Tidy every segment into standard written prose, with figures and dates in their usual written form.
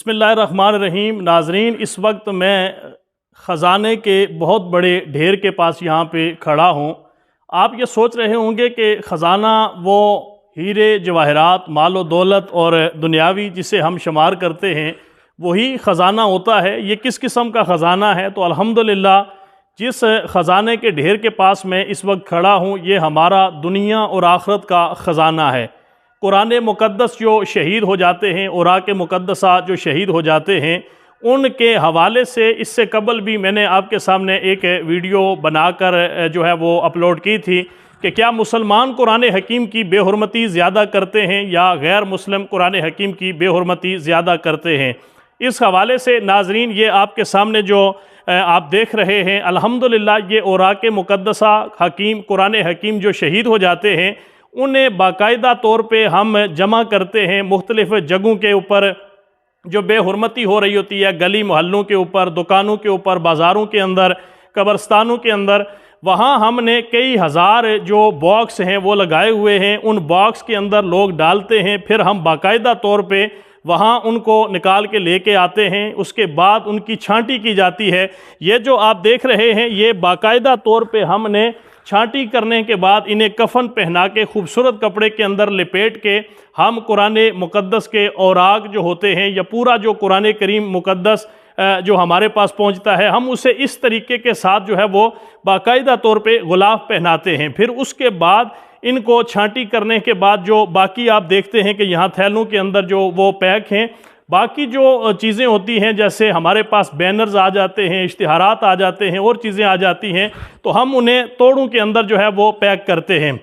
बिस्मिल्लाहिर्रहमानिर्रहीम। नाजरीन, इस वक्त मैं ख़जाने के बहुत बड़े ढेर के पास यहाँ पे खड़ा हूँ। आप ये सोच रहे होंगे कि ख़जाना वो हीरे जवाहरात, मालो दौलत और दुनियावी जिसे हम शुमार करते हैं वही ख़जाना होता है। ये किस किस्म का ख़जाना है? तो अल्हम्दुलिल्लाह जिस ख़जाने के ढेर के पास मैं इस वक्त खड़ा हूँ ये हमारा दुनिया और आखिरत का ख़जाना है। कुरान मुक़द्दस जो शहीद हो जाते हैं, औराक़ मुक़द्दसा जो शहीद हो जाते हैं, उनके हवाले से इससे कबल भी मैंने आपके सामने एक वीडियो बनाकर जो है वो अपलोड की थी कि क्या मुसलमान कुरान हकीम की बेहुरमती ज़्यादा करते हैं या गैर मुस्लिम कुरान हकीम की बेहुरमती ज़्यादा करते हैं। इस हवाले से नाजरीन ये आपके सामने जो आप देख रहे हैं, अल्हम्दुलिल्लाह ये औराक़ मुक़द्दसा हकीम कुरान हकीम जो शहीद हो जाते हैं उन्हें बाकायदा तौर पे हम जमा करते हैं मुख्तलिफ़ जगहों के ऊपर जो बेहुरमती हो रही होती है, गली मोहल्लों के ऊपर, दुकानों के ऊपर, बाज़ारों के अंदर, कब्रस्तानों के अंदर। वहाँ हमने कई हज़ार जो बॉक्स हैं वो लगाए हुए हैं। उन बॉक्स के अंदर लोग डालते हैं, फिर हम बाकायदा तौर पे वहाँ उनको निकाल के लेके आते हैं। उसके बाद उनकी छांटी की जाती है। ये जो आप देख रहे हैं ये बाकायदा तौर पे हमने छांटी करने के बाद इन्हें कफन पहना के खूबसूरत कपड़े के अंदर लपेट के हम कुरान मुक़द्दस के औराक जो होते हैं या पूरा जो कुरान करीम मुक़द्दस जो हमारे पास पहुंचता है हम उसे इस तरीके के साथ जो है वो बाकायदा तौर पे गुलाफ पहनाते हैं। फिर उसके बाद इनको छांटी करने के बाद जो बाकी आप देखते हैं कि यहाँ थैलों के अंदर जो वो पैक हैं, बाकी जो चीज़ें होती हैं जैसे हमारे पास बैनर्स आ जाते हैं, इश्तिहारात आ जाते हैं और चीज़ें आ जाती हैं, तो हम उन्हें तोड़ों के अंदर जो है वो पैक करते हैं।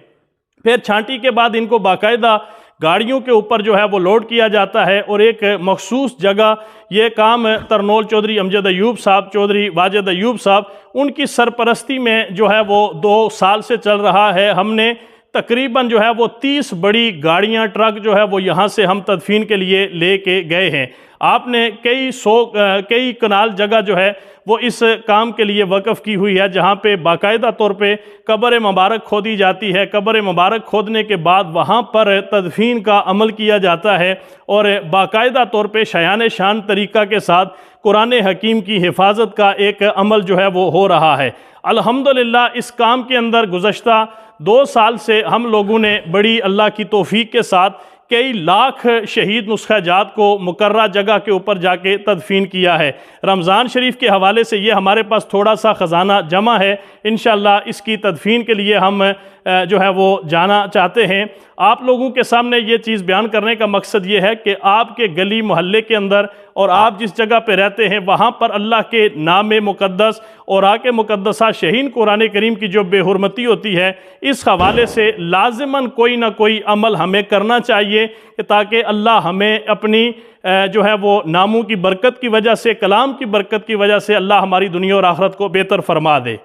फिर छांटी के बाद इनको बाकायदा गाड़ियों के ऊपर जो है वो लोड किया जाता है और एक मखसूस जगह ये काम तरनोल चौधरी अमजद अयूब साहब, चौधरी वाजिद अयूब साहब, उनकी सरपरस्ती में जो है वो 2 साल से चल रहा है। हमने तकरीबन जो है वो 30 बड़ी गाड़ियां, ट्रक जो है वो यहाँ से हम तदफीन के लिए लेके गए हैं। आपने कई कनाल जगह जो है वो इस काम के लिए वक़फ़ की हुई है जहाँ पे बाकायदा तौर पे कब्र मुबारक खोदी जाती है। कब्र मुबारक खोदने के बाद वहाँ पर तदफीन का अमल किया जाता है और बाकायदा तौर पे शायान शान तरीक़ा के साथ कुरान हकीम की हिफाजत का एक अमल जो है वो हो रहा है। अल्हम्दुलिल्लाह इस काम के अंदर गुज़श्ता 2 साल से हम लोगों ने बड़ी अल्लाह की तौफीक के साथ कई लाख शहीद नुस्खा जात को मुकर्रा जगह के ऊपर जाके तदफीन किया है। रमज़ान शरीफ के हवाले से ये हमारे पास थोड़ा सा ख़जाना जमा है। इंशाअल्लाह इसकी तदफीन के लिए हम जो है वो जाना चाहते हैं। आप लोगों के सामने ये चीज़ बयान करने का मकसद ये है कि आपके गली मोहल्ले के अंदर और आप जिस जगह पे रहते हैं वहाँ पर अल्लाह के नाम मुक़द्दस और आके मुक़द्दसा शहीन कुरान करीम की जो बेहुरमती होती है, इस हवाले से लाज़िमन कोई ना कोई अमल हमें करना चाहिए कि ताकि अल्लाह हमें अपनी जो है वो नामों की बरकत की वजह से, कलाम की बरकत की वजह से अल्लाह हमारी दुनिया और आखिरत को बेहतर फरमा दे।